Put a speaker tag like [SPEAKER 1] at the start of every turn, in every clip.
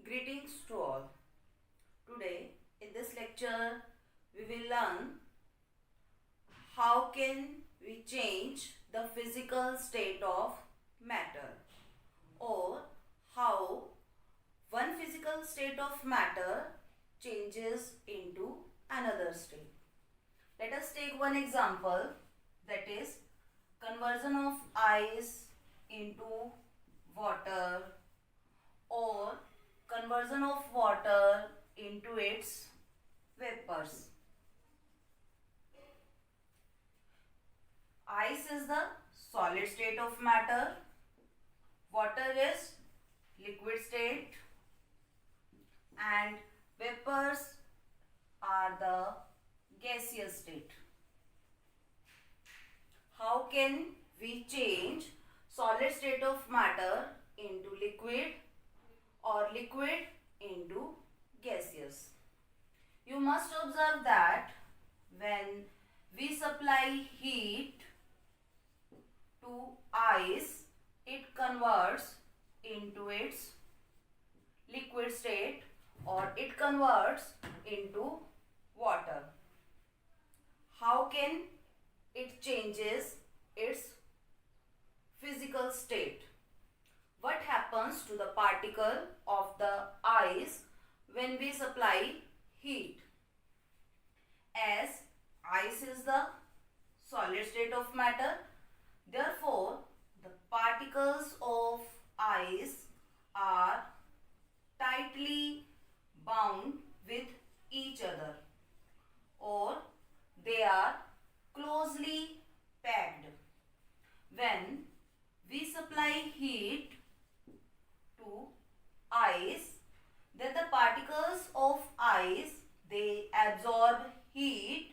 [SPEAKER 1] Greetings to all. Today in this lecture we will learn how can we change the physical state of matter, or how one physical state of matter changes into another state. Let us take one example, that is conversion of ice into water, or conversion of water into its vapors. Ice is the solid state of matter, water is liquid state, and vapors are the gaseous state. How can we change solid state of matter into liquid or liquid into gaseous? You must observe that when we supply heat to ice, it converts into its liquid state or it converts into water. How can it changes its physical state? What happens to the particle of the ice when we supply heat? As ice is the solid state of matter, therefore the particles of ice are tightly bound with each other, or they are closely packed. When we supply heat to ice, then the particles of ice, they absorb heat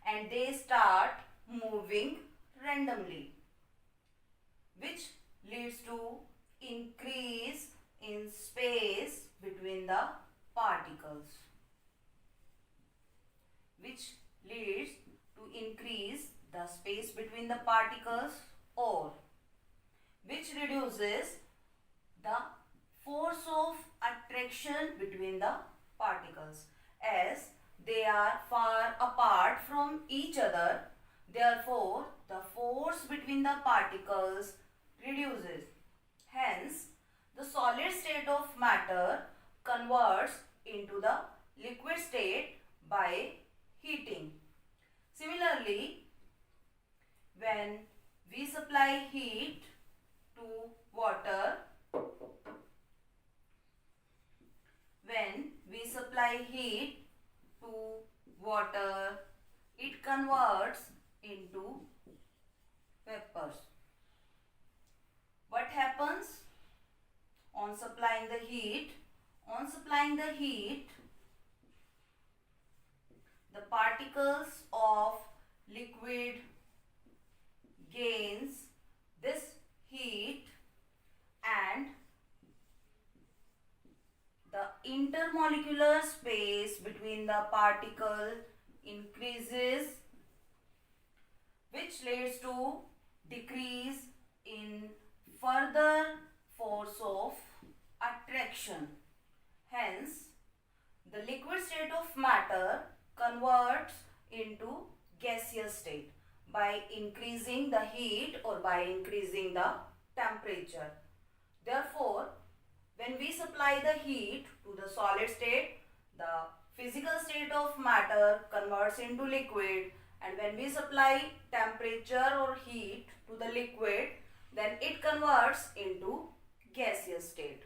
[SPEAKER 1] and they start moving randomly, which leads to increase in space between the particles, or which reduces the force of attraction between the particles. As they are far apart from each other, therefore the force between the particles reduces. Hence, the solid state of matter converts into the liquid state by heating. Similarly, when we supply heat to water, it converts into vapors. What happens on supplying the heat? On supplying the heat, the particles of liquid gains this heat and the intermolecular space between the particle increases, which leads to decrease in further force of attraction. Hence, the liquid state of matter converts into gaseous state by increasing the heat or by increasing the temperature. Therefore, when we supply the heat to the solid state, the physical state of matter converts into liquid, and when we supply temperature or heat to the liquid, then it converts into gaseous state.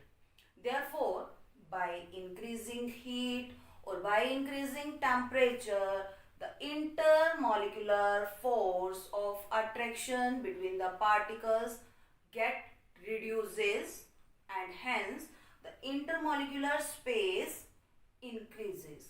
[SPEAKER 1] Therefore, by increasing heat or by increasing temperature, the intermolecular force of attraction between the particles reduces, and hence the intermolecular space increases.